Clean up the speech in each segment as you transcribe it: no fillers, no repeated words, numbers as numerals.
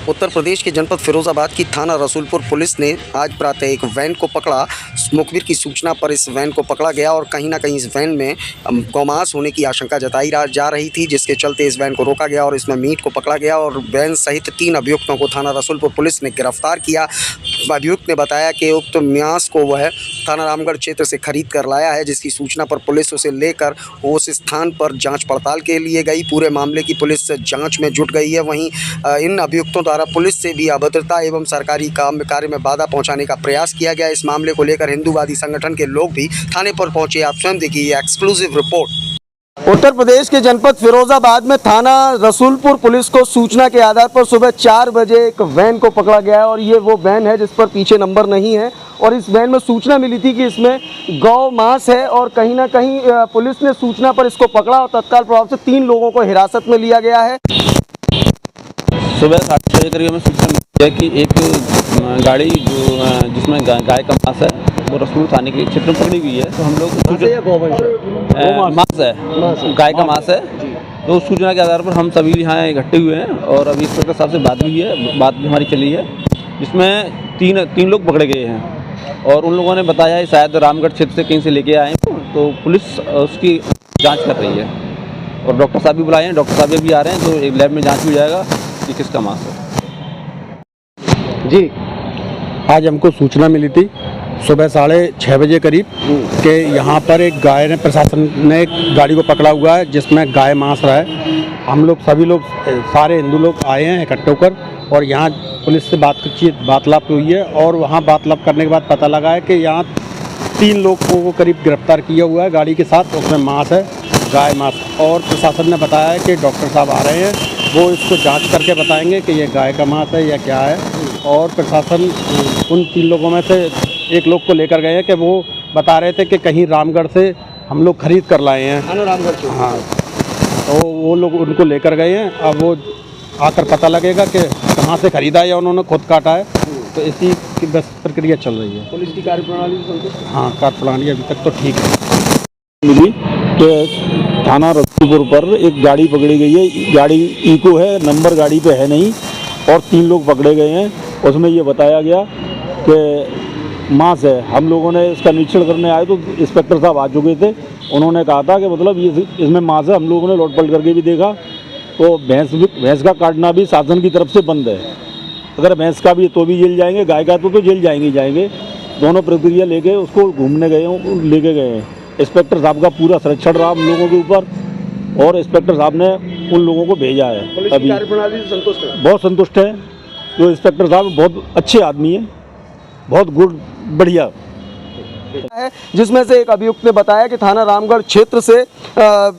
उत्तर प्रदेश के जनपद फिरोजाबाद की थाना रसूलपुर पुलिस ने आज प्रातः एक वैन को पकड़ा। मुखबिर की सूचना पर इस वैन को पकड़ा गया और कहीं ना कहीं इस वैन में गौमांस होने की आशंका जताई जा रही थी, जिसके चलते इस वैन को रोका गया और इसमें मीट को पकड़ा गया और वैन सहित 3 अभियुक्तों को थाना रसूलपुर पुलिस ने गिरफ्तार किया। अभियुक्त ने बताया कि उक्त मांस को वह थाना रामगढ़ क्षेत्र से खरीद कर लाया है, जिसकी सूचना पर पुलिस उसे लेकर उस स्थान पर जांच पड़ताल के लिए गई। पूरे मामले की पुलिस जांच में जुट गई है। वहीं इन अभियुक्तों द्वारा पुलिस से भी अभद्रता एवं सरकारी कार्य में बाधा पहुंचाने का प्रयास किया गया। इस मामले को लेकर हिंदूवादी संगठन के लोग भी थाने पर पहुंचे। आप स्वयं देखिए एक्सक्लूसिव रिपोर्ट। उत्तर प्रदेश के जनपद फिरोजाबाद में थाना रसूलपुर पुलिस को सूचना के आधार पर सुबह 4 बजे एक वैन को पकड़ा गया है और ये वो वैन है जिस पर पीछे नंबर नहीं है और इस वैन में सूचना मिली थी कि इसमें गौ मांस है और कहीं ना कहीं पुलिस ने सूचना पर इसको पकड़ा और तत्काल प्रभाव से 3 लोगों को हिरासत में लिया गया है। सुबह 7:30 बजे करीब हमें सूचना मिली है कि एक गाड़ी जिसमें गाय का मांस है वो रसूलपुर थाने के क्षेत्र में पकड़ी हुई है। तो हम लोग मांस है, गाय का मांस है। तो उस सूचना के आधार पर हम सभी यहाँ इकट्ठे हुए हैं और अभी इंस्पेक्टर साहब से बात हुई है, बात भी हमारी चली है, जिसमें तीन लोग पकड़े गए हैं और उन लोगों ने बताया है शायद रामगढ़ क्षेत्र से कहीं से लेके आए हैं। तो पुलिस उसकी जाँच कर रही है और डॉक्टर साहब भी बुलाए हैं, डॉक्टर साहब भी आ रहे हैं, तो एक लैब में जाँच भी जाएगा कि किसका मांस है। जी, आज हमको सूचना मिली थी सुबह 6:30 बजे करीब कि यहाँ पर एक गाय ने, प्रशासन ने एक गाड़ी को पकड़ा हुआ है जिसमें गाय मांस रहा है। हम लोग सभी लोग सारे हिंदू लोग आए हैं इकट्ठे होकर और यहाँ पुलिस से बातलाप हुई है और वहाँ बातलाप करने के बाद पता लगा है कि यहाँ 3 लोगों को करीब गिरफ्तार किया हुआ है गाड़ी के साथ। उसमें मांस है, गाय मांस, और प्रशासन ने बताया है कि डॉक्टर साहब आ रहे हैं, वो इसको जांच करके बताएंगे कि ये गाय का मांस है या क्या है। और प्रशासन उन 3 लोगों में से एक लोग को लेकर गए हैं कि वो बता रहे थे कि कहीं रामगढ़ से हम लोग खरीद कर लाए हैं। रामगढ़ से, हाँ, तो वो लोग उनको लेकर गए हैं। अब वो आकर पता लगेगा कि कहाँ से खरीदा है या उन्होंने खुद काटा है। तो इसी की बस प्रक्रिया चल रही है। पुलिस की कार्यप्रणाली से संतुष्ट? हाँ, कार्यप्रणाली अभी तक तो ठीक है। मिली कि थाना रसूलपुर पर एक गाड़ी पकड़ी गई है। गाड़ी इको है, नंबर गाड़ी पे है नहीं, और 3 लोग पकड़े गए हैं। उसमें ये बताया गया कि मांस है। हम लोगों ने इसका निरीक्षण करने आए तो इंस्पेक्टर साहब आ चुके थे। उन्होंने कहा था कि मतलब ये इसमें मांस है। हम लोगों ने लौट पलट करके भी देखा तो भैंस का काटना भी शासन की तरफ से बंद है। अगर भैंस का भी तो भी जेल जाएंगे, गाय का तो जेल जाएंगे। दोनों प्रक्रिया लेके उसको घूमने लेके गए हैं। इंस्पेक्टर साहब का पूरा संरक्षण रहा हम लोगों के ऊपर और इंस्पेक्टर साहब ने उन लोगों को भेजा है। पुलिस की कार्यप्रणाली से संतुष्ट है? बहुत संतुष्ट है। जो इंस्पेक्टर साहब बहुत अच्छे आदमी हैं, बहुत गुड, बढ़िया है। जिसमें से एक अभियुक्त ने बताया कि थाना रामगढ़ क्षेत्र से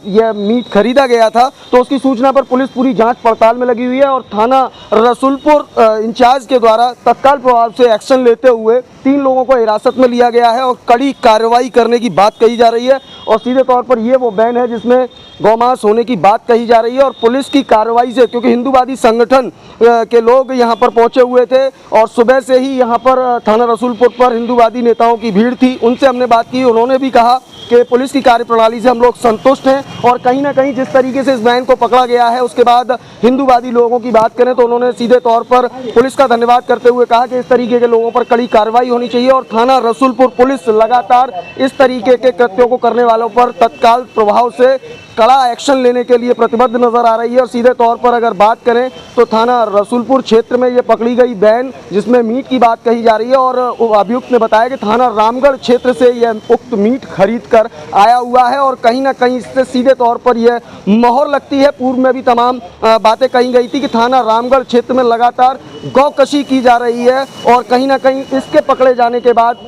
यह मीट खरीदा गया था, तो उसकी सूचना पर पुलिस पूरी जांच पड़ताल में लगी हुई है और थाना रसूलपुर इंचार्ज के द्वारा तत्काल प्रभाव से एक्शन लेते हुए 3 लोगों को हिरासत में लिया गया है और कड़ी कार्रवाई करने की बात कही जा रही है। और सीधे तौर पर ये वो वैन है जिसमें गौमांस होने की बात कही जा रही है और पुलिस की कार्रवाई से, क्योंकि हिंदूवादी संगठन के लोग यहाँ पर पहुँचे हुए थे और सुबह से ही यहाँ पर थाना रसूलपुर पर हिंदूवादी नेताओं की भीड़ थी। उनसे हमने बात की, उन्होंने भी कहा कि पुलिस की कार्यप्रणाली से हम लोग संतुष्ट हैं और कहीं ना कहीं जिस तरीके से इस वैन को पकड़ा गया है उसके बाद हिंदूवादी लोगों की बात करें तो उन्होंने सीधे तौर पर पुलिस का धन्यवाद करते हुए कहा कि इस तरीके के लोगों पर कड़ी कार्रवाई होनी चाहिए और थाना रसूलपुर पुलिस लगातार इस तरीके के कृत्यों को करने वालों पर तत्काल प्रभाव से कड़ा एक्शन लेने के लिए प्रतिबद्ध नजर आ रही है। और सीधे तौर पर अगर बात करें तो थाना रसूलपुर क्षेत्र में ये पकड़ी गई वैन जिसमें मीट की बात कही जा रही है और अभियुक्त ने बताया कि थाना रामगढ़ क्षेत्र से यह उक्त मीट खरीद कर आया हुआ है और कहीं ना कहीं इससे सीधे तौर पर यह मोहर लगती है। पूर्व में भी तमाम बातें कही गई थी कि थाना रामगढ़ क्षेत्र में लगातार गौकशी की जा रही है और कहीं ना कहीं इसके पकड़े जाने के बाद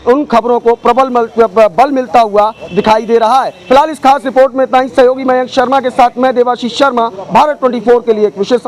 उन खबरों को प्रबल बल मिलता हुआ दिखाई दे रहा है। फिलहाल इस खास रिपोर्ट में इतना ही। सहयोगी मयंक शर्मा के साथ मैं देवाशीष शर्मा, भारत 24 के लिए एक विशेष